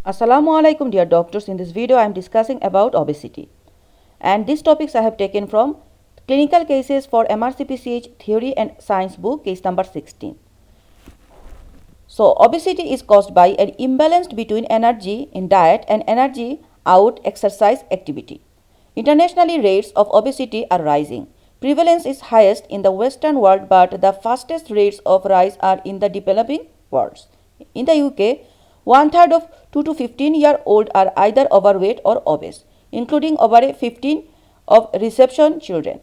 Assalamu alaikum dear doctors. In this video I am discussing about obesity, and these topics I have taken from Clinical Cases for MRCPCH Theory and Science book, case number 16. So obesity is caused by an imbalance between energy in diet and energy out exercise activity. Internationally, rates of obesity are rising. Prevalence is highest in the Western world, but the fastest rates of rise are in the developing world. In the UK, one-third of 2 to 15-year-old are either overweight or obese, including over 15 of reception children.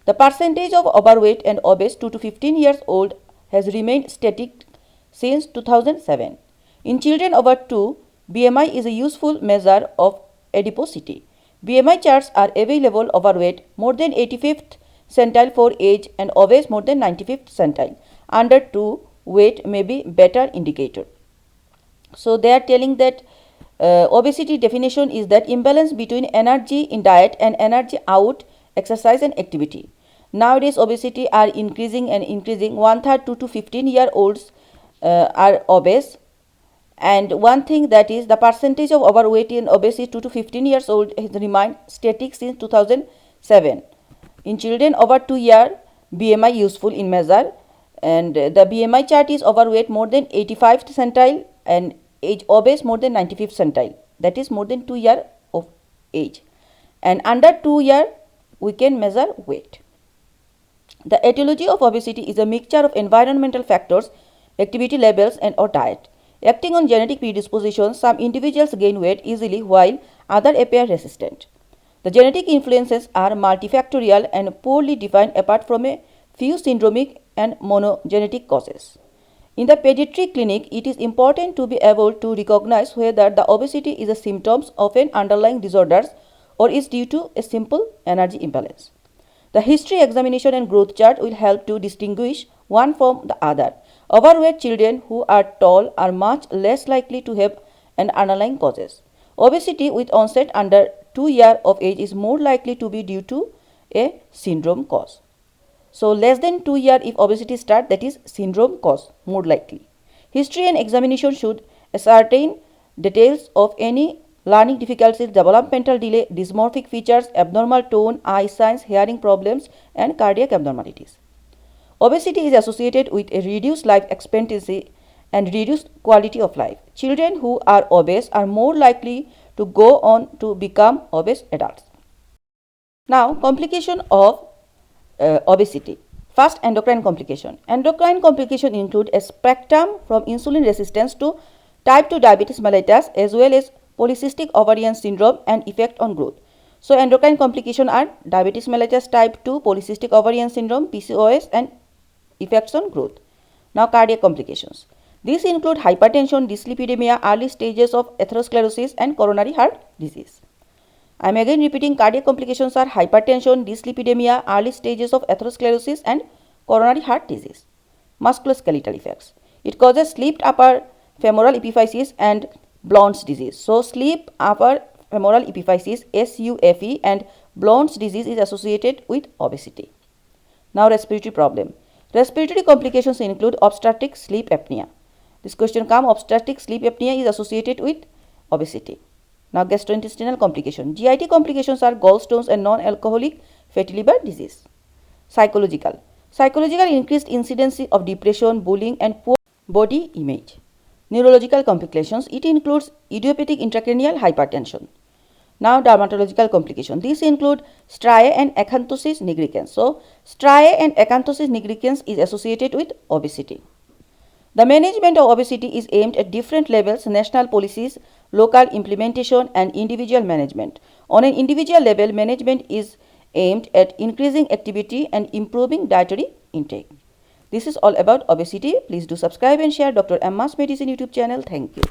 The percentage of overweight and obese 2 to 15 years old has remained static since 2007. In children over 2, BMI is a useful measure of adiposity. BMI charts are available. Overweight more than 85th centile for age and obese more than 95th centile. Under 2, weight may be better indicator. So they are telling that obesity definition is that imbalance between energy in diet and energy out exercise and activity. Nowadays obesity are increasing and increasing. One-third 2 to 15-year-olds are obese, and one thing that is the percentage of overweight in obesity 2 to 15 years old has remained static since 2007. In children over 2 years, BMI useful in measure, and the BMI chart is overweight more than 85th centile and age obese more than 95th centile, that is more than 2 years of age, and under 2 years we can measure weight. The etiology of obesity is a mixture of environmental factors, activity levels and or diet. Acting on genetic predispositions, some individuals gain weight easily while others appear resistant. The genetic influences are multifactorial and poorly defined apart from a few syndromic and monogenetic causes. In the pediatric clinic, it is important to be able to recognize whether the obesity is a symptom of an underlying disorder or is due to a simple energy imbalance. The history examination and growth chart will help to distinguish one from the other. Overweight children who are tall are much less likely to have an underlying causes. Obesity with onset under 2 years of age is more likely to be due to a syndrome cause. So less than 2 years if obesity starts, that is syndrome cause more likely. History and examination should ascertain details of any learning difficulties, developmental delay, dysmorphic features, abnormal tone, eye signs, hearing problems and cardiac abnormalities. Obesity is associated with a reduced life expectancy and reduced quality of life. Children who are obese are more likely to go on to become obese adults. Now, complication of obesity. First, endocrine complication. Endocrine complication include a spectrum from insulin resistance to type 2 diabetes mellitus as well as polycystic ovarian syndrome and effect on growth. So, endocrine complication are diabetes mellitus type 2, polycystic ovarian syndrome, PCOS and effects on growth. Now, cardiac complications. These include hypertension, dyslipidemia, early stages of atherosclerosis and coronary heart disease. I am again repeating, cardiac complications are hypertension, dyslipidemia, early stages of atherosclerosis and coronary heart disease. Musculoskeletal effects. It causes sleep upper femoral epiphysis and Blount's disease. So, sleep upper femoral epiphysis SUFE and Blount's disease is associated with obesity. Now, respiratory problem. Respiratory complications include obstructive sleep apnea. This question comes, obstructive sleep apnea is associated with obesity. Now, gastrointestinal complication. GIT complications are gallstones and non-alcoholic fatty liver disease. Psychological. Psychological increased incidence of depression, bullying and poor body image. Neurological complications. It includes idiopathic intracranial hypertension. Now, dermatological complications. These include striae and acanthosis nigricans. So, striae and acanthosis nigricans is associated with obesity. The management of obesity is aimed at different levels, national policies, local implementation and individual management. On an individual level, management is aimed at increasing activity and improving dietary intake. This is all about obesity. Please do subscribe and share Dr. Amma's Medicine YouTube channel. Thank you.